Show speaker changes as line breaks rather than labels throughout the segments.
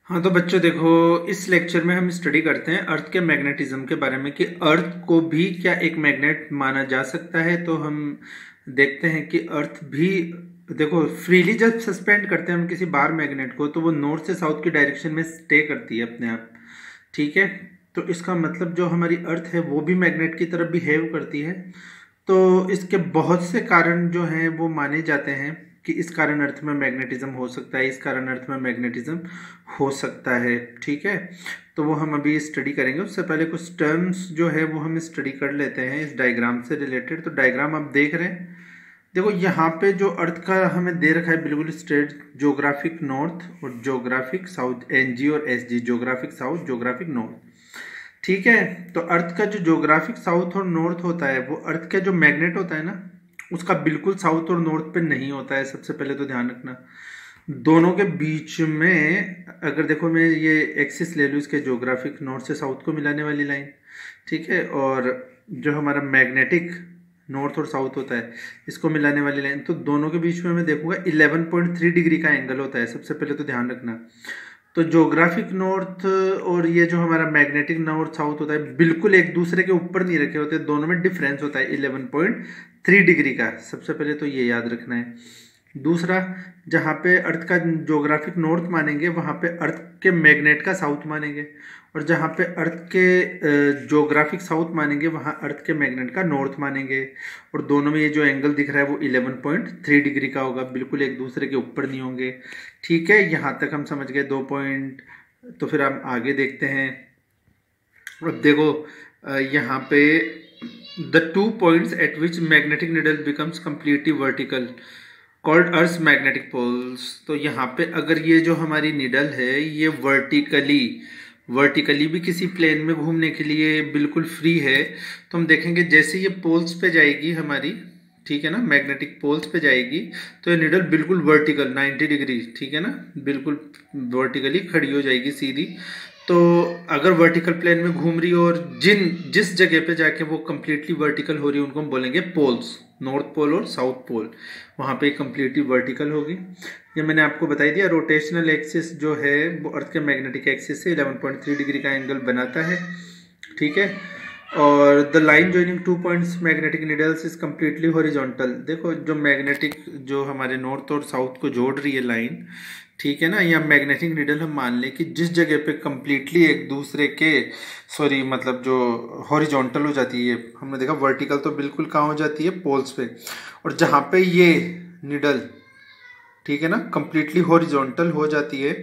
हाँ तो बच्चों देखो, इस लेक्चर में हम स्टडी करते हैं अर्थ के मैग्नेटिज्म के बारे में कि अर्थ को भी क्या एक मैग्नेट माना जा सकता है। तो हम देखते हैं कि अर्थ भी देखो फ्रीली जब सस्पेंड करते हैं हम किसी बार मैग्नेट को तो वो नॉर्थ से साउथ की डायरेक्शन में स्टे करती है अपने आप। ठीक है, तो इसका मतलब जो हमारी अर्थ है वो भी मैग्नेट की तरफ बिहेव करती है। तो इसके बहुत से कारण जो हैं वो माने जाते हैं कि इस कारण अर्थ में मैग्नेटिज्म हो सकता है, इस कारण अर्थ में मैग्नेटिज्म हो सकता है। ठीक है, तो वो हम अभी स्टडी करेंगे। उससे पहले कुछ टर्म्स जो है वो हम स्टडी कर लेते हैं इस डायग्राम से रिलेटेड। तो डायग्राम आप देख रहे हैं, देखो यहाँ पे जो अर्थ का हमें दे रखा है बिल्कुल स्ट्रेट, ज्योग्राफिक नॉर्थ और ज्योग्राफिक साउथ, एनजी और SG, geographic south geographic north. ठीक है, तो अर्थ का जो ज्योग्राफिक साउथ और नॉर्थ होता है वो अर्थ का जो मैग्नेट होता है ना उसका बिल्कुल साउथ और नॉर्थ पे नहीं होता है। सबसे पहले तो ध्यान रखना, दोनों के बीच में अगर देखो मैं ये एक्सिस ले लूँ, इसके ज्योग्राफिक नॉर्थ से साउथ को मिलाने वाली लाइन, ठीक है, और जो हमारा मैग्नेटिक नॉर्थ और साउथ होता है इसको मिलाने वाली लाइन, तो दोनों के बीच में मैं देखूंगा 11.3 डिग्री का एंगल होता है। सबसे पहले तो ध्यान रखना, तो ज्योग्राफिक नॉर्थ और ये जो हमारा मैग्नेटिक नॉर्थ साउथ होता है बिल्कुल एक दूसरे के ऊपर नहीं रखे होते, दोनों में डिफरेंस होता है 11.3 डिग्री का। सबसे पहले तो ये याद रखना है। दूसरा, जहाँ पे अर्थ का ज्योग्राफिक नॉर्थ मानेंगे वहाँ पे अर्थ के मैग्नेट का साउथ मानेंगे, और जहाँ पे अर्थ के ज्योग्राफिक साउथ मानेंगे वहाँ अर्थ के मैग्नेट का नॉर्थ मानेंगे। और दोनों में ये जो एंगल दिख रहा है वो 11.3 डिग्री का होगा, बिल्कुल एक दूसरे के ऊपर नहीं होंगे। ठीक है, यहाँ तक हम समझ गए 2 पॉइंट। तो फिर हम आगे देखते हैं। अब देखो यहाँ पे the 2 points at which magnetic needle becomes completely vertical called earth magnetic poles. तो यहाँ पे अगर ये जो हमारी निडल है ये वर्टिकली भी किसी प्लेन में घूमने के लिए बिल्कुल फ्री है, तो हम देखेंगे जैसे ये पोल्स पे जाएगी हमारी, ठीक है ना, मैग्नेटिक पोल्स पे जाएगी तो ये निडल बिल्कुल वर्टिकल 90 डिग्री, ठीक है ना, बिल्कुल वर्टिकली खड़ी हो जाएगी सीधी। तो अगर वर्टिकल प्लेन में घूम रही हो और जिस जगह पे जाके वो कंप्लीटली वर्टिकल हो रही है उनको हम बोलेंगे पोल्स, नॉर्थ पोल और साउथ पोल, वहाँ पे कंप्लीटली वर्टिकल होगी। ये मैंने आपको बता दिया। रोटेशनल एक्सिस जो है वो अर्थ के मैग्नेटिक एक्सिस से 11.3 डिग्री का एंगल बनाता है। ठीक है, और the line joining 2 points magnetic needles is completely horizontal. देखो जो मैग्नेटिक जो हमारे नॉर्थ और साउथ को जोड़ रही है लाइन, ठीक है ना, या मैग्नेटिक निडल हम मान लें कि जिस जगह पे कम्प्लीटली एक दूसरे के सॉरी मतलब जो हॉरिजॉन्टल हो जाती है, हमने देखा वर्टिकल तो बिल्कुल कहाँ हो जाती है, पोल्स पे, और जहाँ पे ये निडल, ठीक है ना, कम्प्लीटली हॉरिजॉन्टल हो जाती है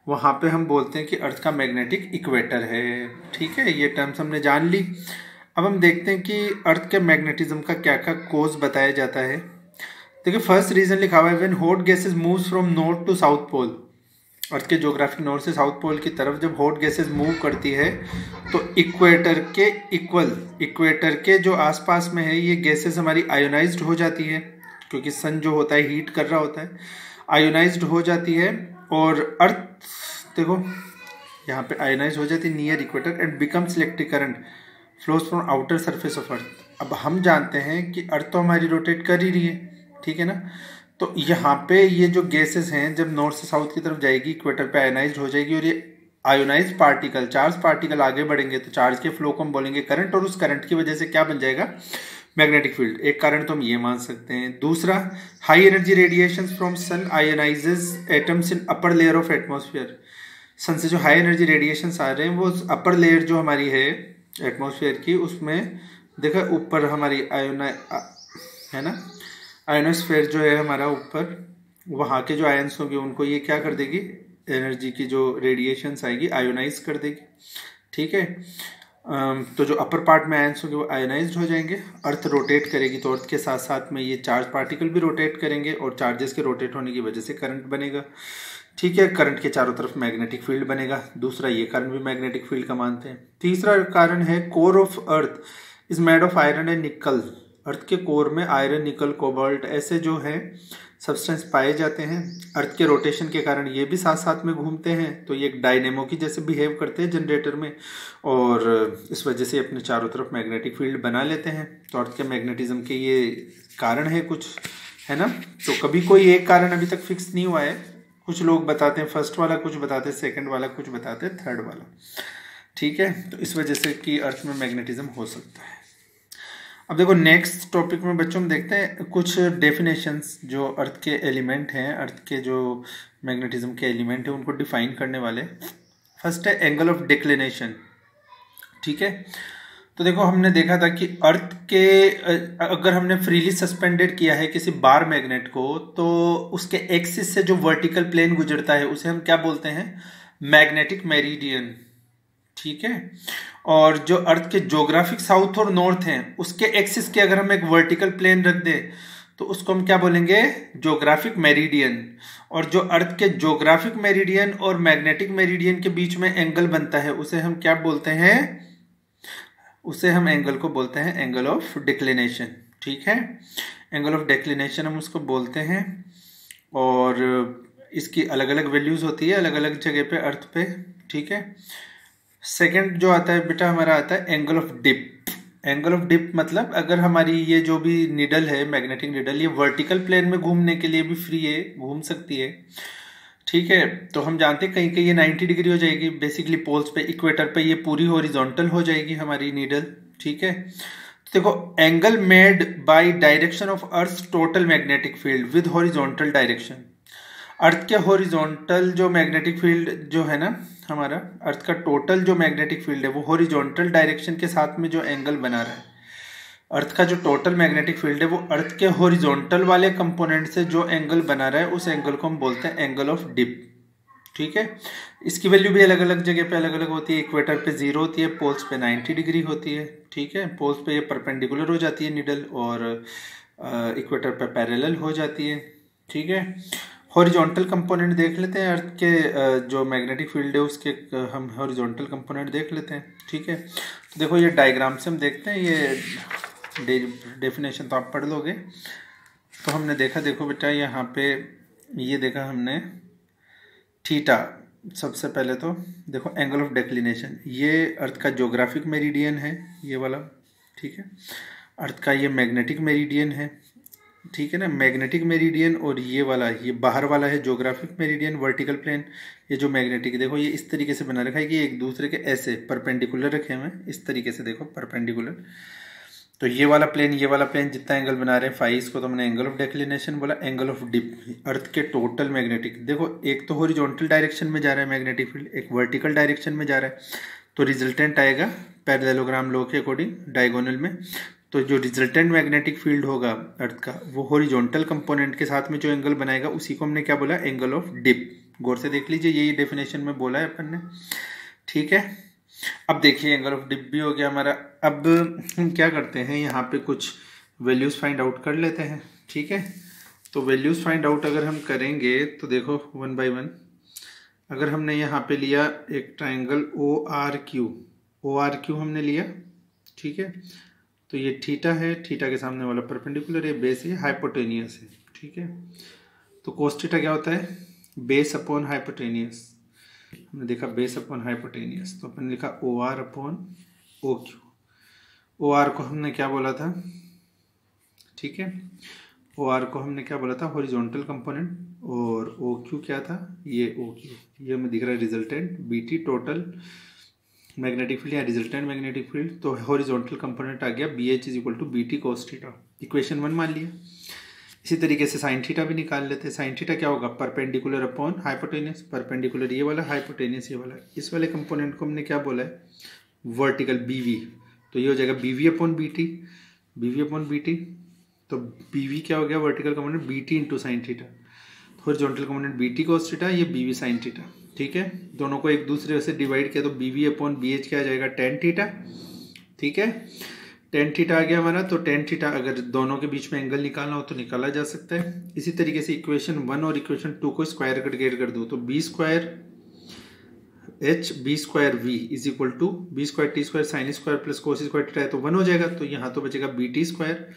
वहाँ पे हम बोलते हैं कि अर्थ का मैग्नेटिक इक्वेटर है। ठीक है, ये टर्म्स हमने जान ली। अब हम देखते हैं कि अर्थ के मैग्नेटिज्म का क्या क्या कोज बताया जाता है। देखिए फर्स्ट रीजन लिखा हुआ है when hot gases moves from north to south pole. Earth के ज्योग्राफिक नॉर्थ से साउथ पोल की तरफ जब हॉट गैसेस मूव करती है तो इक्वेटर के जो आसपास में है ये गैसेस हमारी आयोनाइज्ड हो जाती है, क्योंकि सन जो होता है हीट कर रहा होता है, आयोनाइज्ड हो जाती है। और अर्थ देखो यहाँ पे आयोनाइज हो जाती है near equator and becomes electric current flows from outer surface of earth. अब हम जानते हैं कि अर्थ तो हमारी रोटेट कर ही रही है, ठीक है ना, तो यहाँ पे ये जो गैसेस हैं जब नॉर्थ से साउथ की तरफ जाएगी इक्वेटर पे आयोनाइज्ड हो जाएगी, और ये आयोनाइज्ड पार्टिकल, चार्ज पार्टिकल आगे बढ़ेंगे तो चार्ज के फ्लो को हम बोलेंगे करंट, और उस करंट की वजह से क्या बन जाएगा, मैग्नेटिक फील्ड। एक कारण तो हम ये मान सकते हैं। दूसरा, high energy radiation from sun ionizes atoms in upper layer of atmosphere. Sun से जो हाई एनर्जी रेडिएशंस आ रहे हैं वो अपर लेयर जो हमारी है एटमॉस्फेयर की, उसमें देखा ऊपर हमारी है ना, आयोनोस्फेयर जो है हमारा ऊपर, वहाँ के जो आयंस होंगे उनको ये क्या कर देगी, एनर्जी की जो रेडिएशंस आएगी आयोनाइज कर देगी। ठीक है, तो जो अपर पार्ट में आयंस होंगे वो आयोनाइज्ड हो जाएंगे। अर्थ रोटेट करेगी तो अर्थ के साथ साथ में ये चार्ज पार्टिकल भी रोटेट करेंगे, और चार्जेस के रोटेट होने की वजह से करंट बनेगा। ठीक है, करंट के चारों तरफ मैग्नेटिक फील्ड बनेगा। दूसरा, ये कारण भी मैग्नेटिक फील्ड का मानते हैं। तीसरा कारण है core of earth is made of iron and nickel. Earth के कोर में आयरन, निकल, कोबाल्ट ऐसे जो है सब्सटेंस पाए जाते हैं। अर्थ के रोटेशन के कारण ये भी साथ साथ में घूमते हैं, तो ये एक डायनेमो की जैसे बिहेव करते हैं जनरेटर में, और इस वजह से अपने चारों तरफ मैग्नेटिक फील्ड बना लेते हैं। तो अर्थ के मैग्नेटिज्म के ये कारण है कुछ, है ना। तो कभी कोई एक कारण अभी तक फिक्स नहीं हुआ है, कुछ लोग बताते हैं फर्स्ट वाला, कुछ बताते हैं सेकंड वाला, कुछ बताते हैं थर्ड वाला। ठीक है, तो इस वजह से कि अर्थ में मैग्नेटिज्म हो सकता है। अब देखो नेक्स्ट टॉपिक में बच्चों हम देखते हैं कुछ डेफिनेशंस जो अर्थ के एलिमेंट हैं, अर्थ के जो मैग्नेटिज्म के एलिमेंट हैं उनको डिफाइन करने वाले। फर्स्ट है एंगल ऑफ डिक्लिनेशन। ठीक है, तो देखो हमने देखा था कि अर्थ के अगर हमने फ्रीली सस्पेंडेड किया है किसी बार मैग्नेट को, तो उसके एक्सिस से जो वर्टिकल प्लेन गुजरता है उसे हम क्या बोलते हैं, मैग्नेटिक मेरिडियन। ठीक है, और जो अर्थ के ज्योग्राफिक साउथ और नॉर्थ हैं उसके एक्सिस के अगर हम एक वर्टिकल प्लेन रख दें तो उसको हम क्या बोलेंगे, ज्योग्राफिक मेरिडियन। और जो अर्थ के ज्योग्राफिक मेरिडियन और मैग्नेटिक मेरिडियन के बीच में एंगल बनता है उसे हम क्या बोलते हैं, उसे हम एंगल को बोलते हैं एंगल ऑफ डिक्लिनेशन। ठीक है, एंगल ऑफ डिक्लिनेशन हम उसको बोलते हैं, और इसकी अलग अलग वैल्यूज होती है अलग अलग जगह पे अर्थ पे। ठीक है, सेकंड जो आता है बेटा हमारा आता है angle of dip. Angle of dip मतलब अगर हमारी ये जो भी निडल है, मैग्नेटिक निडल, ये वर्टिकल प्लेन में घूमने के लिए भी फ्री है, घूम सकती है। ठीक है, तो हम जानते हैं कहीं कहीं ये 90 डिग्री हो जाएगी, बेसिकली पोल्स पे, इक्वेटर पे ये पूरी हॉरिजॉन्टल हो जाएगी हमारी नीडल। ठीक है, तो देखो angle made by direction of earth total magnetic field with horizontal direction. Earth के हॉरिजॉन्टल जो मैग्नेटिक फील्ड जो है ना, हमारा अर्थ का टोटल जो मैग्नेटिक फील्ड है वो हॉरिजॉन्टल डायरेक्शन के साथ में जो एंगल बना रहा है, अर्थ का जो टोटल मैग्नेटिक फील्ड है वो अर्थ के हॉरिजॉन्टल वाले कंपोनेंट से जो एंगल बना रहा है उस एंगल को हम बोलते हैं एंगल ऑफ डिप। ठीक है, इसकी वैल्यू भी अलग अलग जगह पे अलग अलग होती है। इक्वेटर पे 0 होती है, पोल्स पे 90 डिग्री होती है। ठीक है, पोल्स पे ये परपेंडिकुलर हो जाती है निडल, और इक्वेटर पे पैरेलल हो जाती है। ठीक है, हॉरिजॉन्टल कंपोनेंट देख लेते हैं अर्थ के जो मैग्नेटिक फील्ड है उसके हम हॉरिजॉन्टल कंपोनेंट देख लेते हैं। ठीक है, तो देखो ये डायग्राम से हम देखते हैं, ये डेफिनेशन तो आप पढ़ लोगे। तो हमने देखा, देखो बेटा यहाँ पे ये देखा हमने थीटा। सबसे पहले तो देखो एंगल ऑफ डिक्लिनेशन, ये अर्थ का ज्योग्राफिक मेरिडियन है ये वाला। ठीक है, अर्थ का ये मैग्नेटिक मेरिडियन है। ठीक है ना, मैग्नेटिक मेरिडियन, और ये वाला, ये बाहर वाला है ज्योग्राफिक मेरिडियन, वर्टिकल प्लेन। ये जो मैग्नेटिक, देखो ये इस तरीके से बना रखा है कि एक दूसरे के ऐसे परपेंडिकुलर रखे हुए हैं, इस तरीके से देखो परपेंडिकुलर। तो ये वाला प्लेन, ये वाला प्लेन जितना एंगल बना रहे हैं फाई, इसको तो हमने एंगल ऑफ डिक्लिनेशन बोला। एंगल ऑफ डिप, अर्थ के टोटल मैग्नेटिक, देखो एक तो हॉरिजॉन्टल डायरेक्शन में जा रहा है मैग्नेटिक फील्ड, एक वर्टिकल डायरेक्शन में जा रहा है, तो रिजल्टेंट आएगा पैरेललोग्राम लॉ के अकॉर्डिंग डायगोनल में। तो जो रिजल्टेंट मैग्नेटिक फील्ड होगा अर्थ का, वो हॉरिजॉन्टल कंपोनेंट के साथ में जो एंगल बनाएगा उसी को हमने क्या बोला, एंगल ऑफ डिप। गौर से देख लीजिए, यही डेफिनेशन में बोला है अपन ने। ठीक है, अब देखिए एंगल ऑफ डिप भी हो गया हमारा। अब हम क्या करते हैं, यहाँ पे कुछ वैल्यूज फाइंड आउट कर लेते हैं। ठीक है, तो वैल्यूज फाइंड आउट अगर हम करेंगे तो देखो 1 by 1, अगर हमने यहाँ पे लिया एक ट्राइंगल ORQ हमने लिया। ठीक है, तो ये थीटा है, थीटा के सामने वाला परपेंडिकुलर है, बेस है, हाइपोटेनियस है। ठीक है, तो कोस थीटा क्या होता है, बेस अपॉन हाइपोटेनियस। हमने देखा बेस अपॉन हाइपोटेनियस, तो अपन लिखा OR अपॉन OQ। OR को हमने क्या बोला था, ठीक है, OR को हमने क्या बोला था, हॉरिजॉन्टल कंपोनेंट, और OQ क्या था, ये OQ, ये हमें दिख रहा है resultant BT total magnetic field या रिजल्टेंट मैग्नेटिक फील्ड। तो हॉरिजॉन्टल कंपोनेंट आ गया BH is equal to BT cos theta, equation 1 मान लिया। इसी तरीके से साइन थीटा भी निकाल लेते हैं। साइन थीटा क्या होगा, परपेंडिकुलर अपॉन हाइपोटेनियस, परपेंडिकुलर ये वाला, हाइपोटेनियस ये वाला। इस वाले कंपोनेंट को हमने क्या बोला है, वर्टिकल BV, तो ये हो जाएगा BV upon BT, BV upon BT। तो BV क्या हो गया, vertical component BT into sine theta, horizontal component BT cos theta, ये BV साइन थीटा। ठीक है, दोनों को एक दूसरे से डिवाइड किया तो BV अपॉन BH क्या आ जाएगा, tan थीटा। ठीक है, tan थीटा आ गया हमारा। तो tan थीटा अगर दोनों के बीच में एंगल निकालना हो तो निकाला जा सकता है। इसी तरीके से इक्वेशन 1 और इक्वेशन 2 को स्क्वायर कर दो तो B square H B square V is equal to B square T स्क्वायर sine square plus cos square theta है, तो 1 हो जाएगा। तो यहाँ तो बचेगा BT स्क्वायर,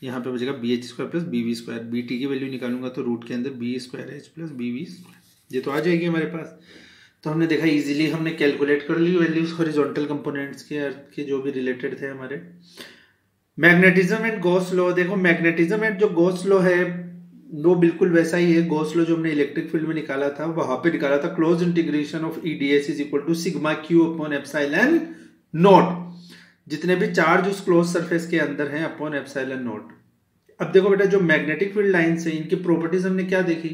यहाँ पे बचेगा BH square plus BV square. BT की वैल्यू निकालूंगा तो रूट के अंदर B square H plus BV square, ये तो आ जाएगी हमारे पास। तो हमने देखा इजीली हमने कैलकुलेट कर ली वैल्यूज हॉरिजॉन्टल कंपोनेंट्स के, अर्थ के जो भी रिलेटेड थे हमारे। मैग्नेटिज्म एंड गॉस लॉ, देखो मैग्नेटिज्म एंड जो गॉस लॉ है वो बिल्कुल वैसा ही है। गॉस लॉ जो हमने इलेक्ट्रिक फील्ड में निकाला था वहां पे निकाला था close integration of EDS is equal to sigma Q upon epsilon naught, जितने भी चार्ज उस क्लोज सरफेस के अंदर हैं अपॉन एप्सिलॉन नॉट। अब देखो बेटा, जो मैग्नेटिक फील्ड लाइंस है इनकी प्रॉपर्टीज हमने क्या देखी,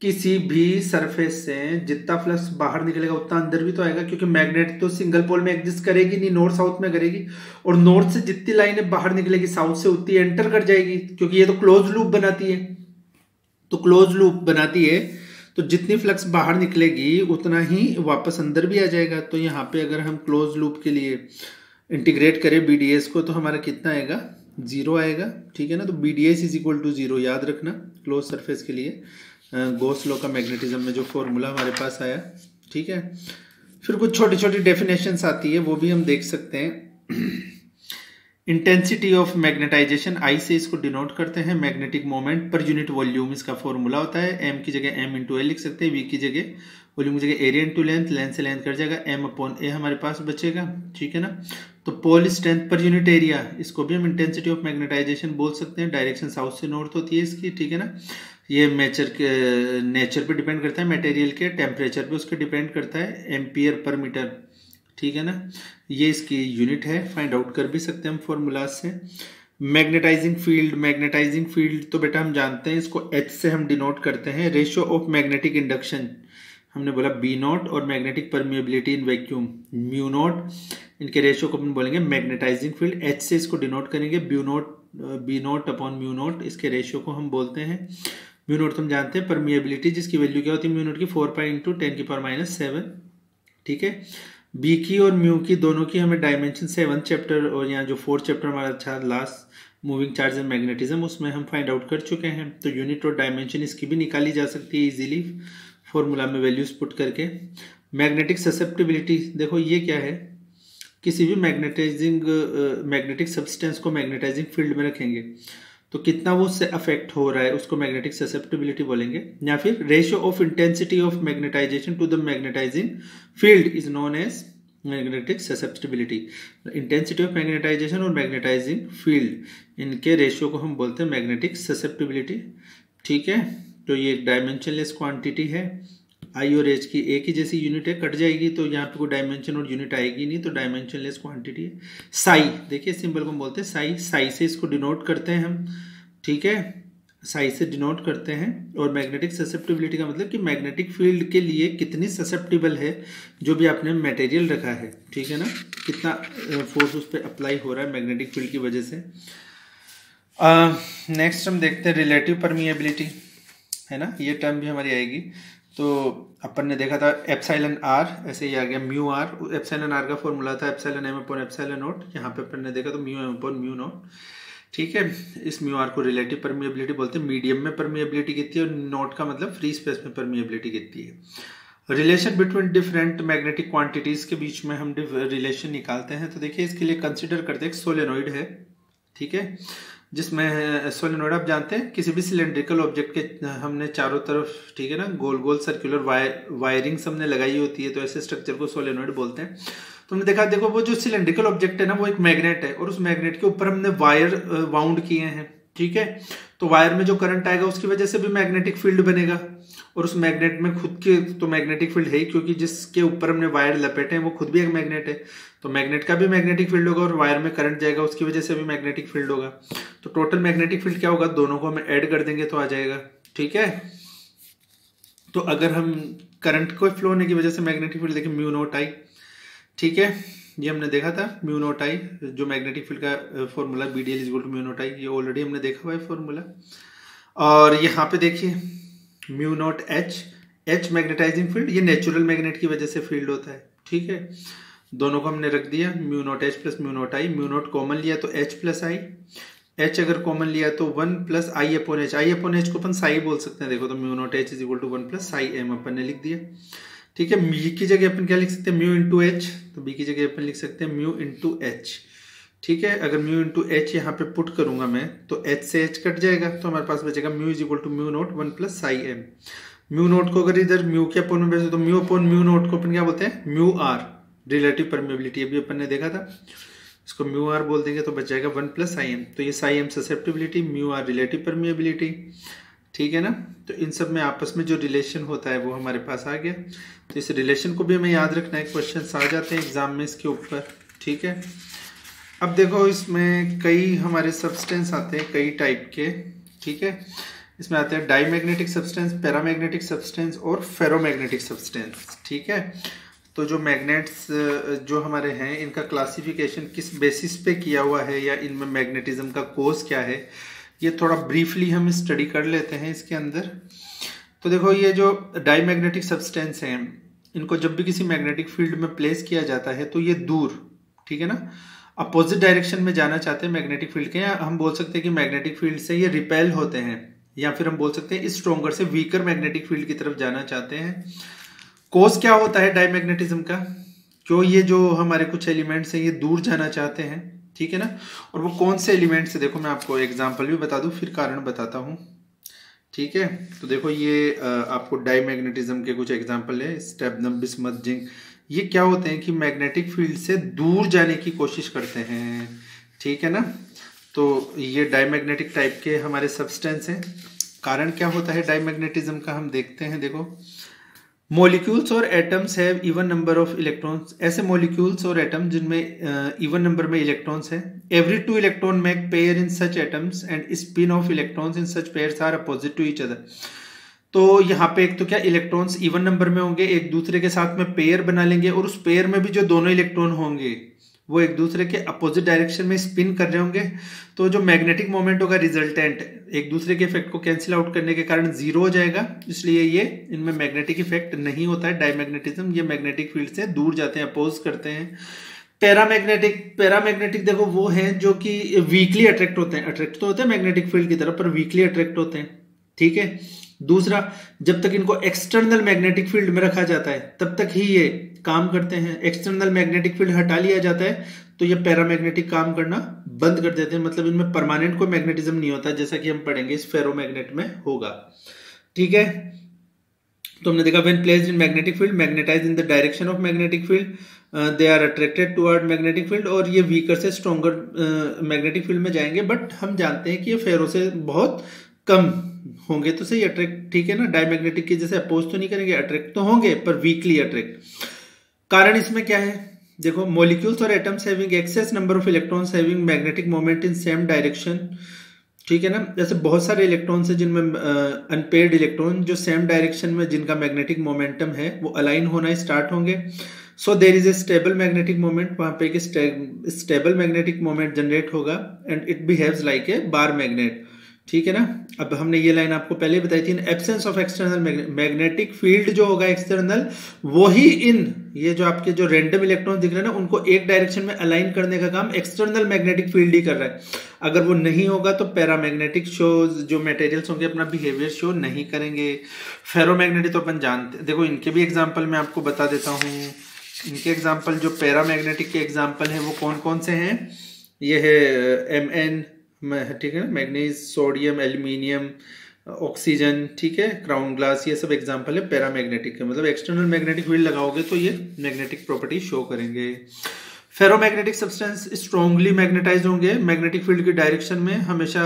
किसी भी सरफेस से जितना फ्लक्स बाहर निकलेगा उतना अंदर भी तो आएगा, क्योंकि मैग्नेट तो सिंगल पोल में एग्जिस्ट करेगी नहीं, नॉर्थ साउथ में करेगी, और नॉर्थ से जितनी लाइनें बाहर निकलेगी साउथ से उतनी एंटर कर जाएगी, क्योंकि ये तो क्लोज लूप बनाती है। तो क्लोज लूप बनाती है तो जितनी फ्लक्स बाहर निकलेगी उतना ही वापस अंदर भी आ जाएगा। तो यहाँ पे अगर हम क्लोज लूप के लिए इंटीग्रेट करें बीडीएस को तो हमारा कितना आएगा, 0 आएगा, ठीक है ना। तो बीडीएस इज इक्वल टू 0 याद रखना क्लोज सरफेस के लिए, गॉस लॉ का मैग्नेटिज्म में जो फॉर्मूला हमारे पास आया, ठीक है। फिर कुछ छोटी छोटी डेफिनेशंस आती है वो भी हम देख सकते हैं। इंटेंसिटी ऑफ मैग्नेटाइजेशन, आई से इसको डिनोट करते हैं। Magnetic moment per unit volume इसका फॉर्मूला होता है, एम की जगह एम इंटू ए लिख सकते हैं, वी की जगह वॉल्यूम की जगह एरिया इंटू लेंथ, लेंथ से लेंथ कट जाएगा, एम अपॉन ए हमारे पास बचेगा, ठीक है ना। तो pole strength per unit area, इसको भी हम इंटेंसिटी ऑफ मैग्नेटाइजेशन बोल सकते हैं। डायरेक्शन साउथ से नॉर्थ होती है इसकी, ठीक है ना। ये नेचर पे डिपेंड करता है, मटेरियल के टेम्परेचर पे उसके डिपेंड करता है, एम्पियर पर मीटर, ठीक है ना। ये इसकी यूनिट है, फाइंड आउट कर भी सकते हैं हम फॉर्मूला से। मैग्नेटाइजिंग फील्ड, मैग्नेटाइजिंग फील्ड तो बेटा हम जानते हैं इसको एच से हम डिनोट करते हैं। रेशियो ऑफ मैग्नेटिक इंडक्शन हमने बोला बी नॉट, और magnetic permeability in vacuum mu naught, इनके रेशियो को अपन बोलेंगे मैग्नेटाइजिंग फील्ड। एच से इसको डिनोट करेंगे B naught upon mu naught, इसके रेशियो को हम बोलते हैं। म्यू नॉट तुम जानते हैं परमिएबिलिटी, जिसकी वैल्यू क्या होती है म्यू नॉट की 4 पाई इंटू 10⁻⁷, ठीक है। बी की और म्यू की दोनों की हमें डायमेंशन 7 चैप्टर और यहाँ जो 4 चैप्टर हमारा था last moving charge and magnetism, उसमें हम फाइंड आउट कर चुके हैं। तो यूनिट और डायमेंशन इसकी भी निकाली जा सकती है इजीली फॉर्मूला में वैल्यूज पुट करके। मैग्नेटिक ससेप्टिबिलिटी, देखो ये क्या है, किसी भी मैग्नेटिक सब्सटेंस को मैग्नेटाइजिंग फील्ड में रखेंगे तो कितना वो उससे अफेक्ट हो रहा है उसको मैग्नेटिक ससेप्टिबिलिटी बोलेंगे। या फिर ratio of intensity of magnetization to the magnetizing field is known as magnetic susceptibility. Intensity of magnetization और मैग्नेटाइजिंग फील्ड, इनके रेशियो को हम बोलते हैं मैग्नेटिक ससेप्टिबिलिटी, ठीक है। तो ये एक डायमेंशनलेस क्वांटिटी है, आई और एच की एक ही जैसी यूनिट है, कट जाएगी तो यहाँ पे कोई डायमेंशन और यूनिट आएगी नहीं, तो डायमेंशनलेस क्वांटिटी है। साई, देखिए सिंबल को हम बोलते हैं साई, साई से इसको डिनोट करते हैं हम, ठीक है, साई से डिनोट करते हैं। और मैग्नेटिक ससेप्टिबिलिटी का मतलब कि मैग्नेटिक फील्ड के लिए कितनी ससेप्टिबल है जो भी आपने मटेरियल रखा है, ठीक है ना, कितना फोर्स उस पर अप्लाई हो रहा है मैग्नेटिक फील्ड की वजह से। नेक्स्ट हम देखते हैं रिलेटिव परमिएबिलिटी, है ना, ये टर्म भी हमारी आएगी। तो अपन ने देखा था एप्सिलॉन आर, ऐसे ही आ गया म्यू आर, एप्सिलॉन आर का फॉर्मूला था epsilon M upon epsilon naught, यहाँ पे अपन ने देखा तो mu M upon mu naught, ठीक है। इस म्यू आर को रिलेटिव परमिएबिलिटी बोलते हैं। मीडियम में परमिएबिलिटी कितनी है और नॉट का मतलब फ्री स्पेस में परमिएबिलिटी कितनी है। Relation between different magnetic quantities के बीच में हम रिलेशन निकालते हैं। तो देखिए इसके लिए कंसिडर करते हैं एक सोलेनोइड है, ठीक है, जिसमें सोलेनोइड आप जानते हैं किसी भी सिलेंड्रिकल ऑब्जेक्ट के हमने चारों तरफ, ठीक है ना, गोल गोल सर्कुलर वायरिंग्स हमने लगाई होती है, तो ऐसे स्ट्रक्चर को सोलेनोइड बोलते हैं। तुमने देखा, देखो वो जो सिलेंड्रिकल ऑब्जेक्ट है ना वो एक मैग्नेट है और उस मैग्नेट के ऊपर हमने वायर वाउंड किए हैं, ठीक है। तो वायर में जो करंट आएगा उसकी वजह से भी मैग्नेटिक फील्ड बनेगा, और उस मैग्नेट में खुद के तो मैग्नेटिक फील्ड है ही, क्योंकि जिसके ऊपर हमने वायर लपेटे हैं वो खुद भी एक मैग्नेट है, तो मैग्नेट का भी मैग्नेटिक फील्ड होगा, और वायर में करंट जाएगा उसकी वजह से भी मैग्नेटिक फील्ड होगा। तो टोटल मैग्नेटिक फील्ड क्या होगा, दोनों को हम ऐड कर देंगे तो आ जाएगा, ठीक है। तो अगर हम करंट को फ्लो होने की वजह से मैग्नेटिक फील्ड देखें म्यू नॉट आई, ठीक है, ये हमने देखा था म्यू नॉट आई, जो मैग्नेटिक फील्ड का formula BDL is equal to mu nought I, ये ऑलरेडी हमने देखा हुआ है फॉर्मूला। और यहाँ पे देखिए mu not H magnetizing field, ये नेचुरल मैग्नेट की वजह से फील्ड होता है, ठीक है। दोनों को हमने रख दिया, mu not H plus mu nought I. Mu nought common लिया तो एच प्लस आई, एच अगर कॉमन लिया तो 1 plus I upon H, I upon H को अपन साई बोल सकते हैं। देखो तो mu not H is equal to 1 plus psi M अपन ने लिख दिया, ठीक है। बी की जगह अपन क्या लिख सकते हैं, म्यू इंटू एच, तो बी की जगह अपन लिख सकते हैं म्यू इंटू एच, ठीक है। अगर म्यू इंटू एच यहाँ पे पुट करूंगा मैं तो एच से एच कट जाएगा, तो हमारे पास बचेगा mu is equal to mu naught 1 plus psi M. Mu naught को अगर इधर म्यू के अपॉन में भेजो तो म्यू अपॉन म्यू नॉट को अपन क्या बोलते हैं, म्यू आर, रिलेटिव परमिएबिलिटी, अभी अपन ने देखा था। इसको म्यू आर बोल देंगे तो बच जाएगा 1 प्लस आई एम। तो ये psi M susceptibility, mu R relative permeability, ठीक है ना। तो इन सब में आपस में जो रिलेशन होता है वो हमारे पास आ गया। तो इस रिलेशन को भी हमें याद रखना है, क्वेश्चन आ जाते हैं एग्जाम में इसके ऊपर, ठीक है। अब देखो इसमें कई हमारे सब्सटेंस आते हैं कई टाइप के, ठीक है। इसमें आते हैं डाईमैग्नेटिक सब्सटेंस, पैरामैग्नेटिक सब्सटेंस और फेरोमैग्नेटिक सब्सटेंस, ठीक है। तो जो मैग्नेट्स जो हमारे हैं इनका क्लासिफिकेशन किस बेसिस पे किया हुआ है या इनमें मैग्नेटिज्म का कोज क्या है, ये थोड़ा ब्रीफली हम स्टडी कर लेते हैं इसके अंदर। तो देखो ये जो डाईमैग्नेटिक सब्सटेंस हैं इनको जब भी किसी मैग्नेटिक फील्ड में प्लेस किया जाता है तो ये दूर, ठीक है ना, अपोजिट डायरेक्शन में जाना चाहते हैं मैग्नेटिक फील्ड के, या हम बोल सकते हैं कि मैग्नेटिक फील्ड से ये रिपेल होते हैं, या फिर हम बोल सकते हैं स्ट्रोंगर से वीकर मैग्नेटिक फील्ड की तरफ जाना चाहते हैं। कोज क्या होता है डाईमैग्नेटिज्म का, क्यों ये जो हमारे कुछ एलिमेंट्स हैं ये दूर जाना चाहते हैं, ठीक है ना। और वो कौन से एलिमेंट्स है, देखो मैं आपको एग्जांपल भी बता दूं फिर कारण बताता हूं, ठीक है। तो देखो ये आपको डाईमैग्नेटिज्म के कुछ एग्जांपल है, स्टेबनम, बिस्मथ, जिंक। ये क्या होते हैं कि मैग्नेटिक फील्ड से दूर जाने की कोशिश करते हैं, ठीक है ना। तो ये डाईमैग्नेटिक टाइप के हमारे सब्सटेंस हैं। कारण क्या होता है डाईमैग्नेटिज्म का, हम देखते हैं। देखो मॉलिक्यूल्स और atoms have even number of electrons, ऐसे मॉलिक्यूल्स और एटम जिनमें इवन नंबर में इलेक्ट्रॉन्स हैं। Every 2 electron make pair in such atoms and spin of electrons in such pairs are opposite to each other. तो यहाँ पे एक तो क्या इलेक्ट्रॉन्स इवन नंबर में होंगे, एक दूसरे के साथ में पेयर बना लेंगे, और उस पेयर में भी जो दोनों इलेक्ट्रॉन होंगे वो एक दूसरे के अपोजिट डायरेक्शन में स्पिन कर रहे होंगे। तो जो मैग्नेटिक मोमेंट होगा रिजल्टेंट एक दूसरे के इफेक्ट को कैंसिल आउट करने के कारण जीरो हो जाएगा, इसलिए ये इनमें मैग्नेटिक इफेक्ट नहीं होता है डाईमैग्नेटिज्म। ये मैग्नेटिक फील्ड से दूर जाते हैं, अपोज करते हैं। पैरामैग्नेटिक देखो वो हैं जो कि वीकली अट्रैक्ट होते हैं, अट्रैक्ट तो होते हैं मैग्नेटिक फील्ड की तरफ पर वीकली अट्रैक्ट होते हैं, ठीक है। दूसरा, जब तक इनको एक्सटर्नल मैग्नेटिक फील्ड में रखा जाता है तब तक ही ये काम करते हैं। एक्सटर्नल मैग्नेटिक फील्ड हटा लिया जाता है तो ये पैरामैग्नेटिक काम करना बंद कर देते हैं, मतलब इनमें परमानेंट कोई मैग्नेटिज्म नहीं होता, जैसा कि हम पढ़ेंगे इस फेरोमैग्नेट में होगा, ठीक है। तो हमने देखा when placed in magnetic field magnetize in the direction of magnetic field they are attracted toward magnetic field, और ये वीकर से स्ट्रॉन्गर मैग्नेटिक फील्ड में जाएंगे। बट हम जानते हैं कि ये फेरो से बहुत कम होंगे तो सही अट्रैक्ट, ठीक है ना। डाईमैग्नेटिक की जैसे अपोज तो नहीं करेंगे, अट्रैक्ट तो होंगे पर वीकली अट्रैक्ट। कारण इसमें क्या है, देखो मॉलिक्यूल्स और atoms having excess number of electrons having magnetic moment in same direction, ठीक है ना। जैसे बहुत सारे इलेक्ट्रॉन्स हैं जिनमें अनपेयर्ड इलेक्ट्रॉन जो सेम डायरेक्शन में जिनका मैग्नेटिक मोमेंटम है वो अलाइन होना स्टार्ट होंगे। So there is a stable magnetic moment, वहां पे एक स्टेबल मैग्नेटिक मोमेंट जनरेट होगा and it behaves like a bar magnet, ठीक है ना। अब हमने ये लाइन आपको पहले बताई थी, in absence of external magnetic field जो होगा एक्सटर्नल, वही इन ये जो आपके जो रैंडम इलेक्ट्रॉन दिख रहे हैं ना उनको एक डायरेक्शन में अलाइन करने का काम एक्सटर्नल मैग्नेटिक फील्ड ही कर रहा है। अगर वो नहीं होगा तो पैरामैग्नेटिक शोज जो मटेरियल्स होंगे अपना बिहेवियर शो नहीं करेंगे। फेरोमैग्नेटिक तो अपन जानते, देखो इनके भी एग्जाम्पल मैं आपको बता देता हूँ। इनके एग्जाम्पल जो पैरामैग्नेटिक के एग्जाम्पल हैं वो कौन कौन से हैं, ये है Mn, ठीक है, मैग्नीज, सोडियम, एल्यूमिनियम, ऑक्सीजन, ठीक है, क्राउन ग्लास, ये सब एग्जांपल है पैरामैग्नेटिक के। मतलब एक्सटर्नल मैग्नेटिक फील्ड लगाओगे तो ये मैग्नेटिक प्रॉपर्टी शो करेंगे। फेरोमैग्नेटिक सब्सटेंस स्ट्रांगली मैग्नेटाइज होंगे मैग्नेटिक फील्ड की डायरेक्शन में, हमेशा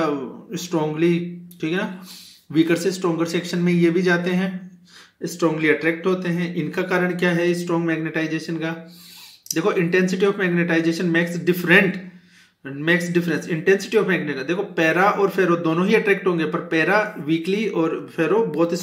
स्ट्रांगली, ठीक है ना। वीकर से स्ट्रॉन्गर सेक्शन में ये भी जाते हैं, स्ट्रांगली अट्रैक्ट होते हैं। इनका कारण क्या है स्ट्रॉन्ग मैग्नेटाइजेशन का, देखो intensity of magnetisation makes difference intensity of magnet. देखो पैरा और फेरो दोनों ही अट्रैक्ट होंगे पर पैरा वीकली और फेरो बहुत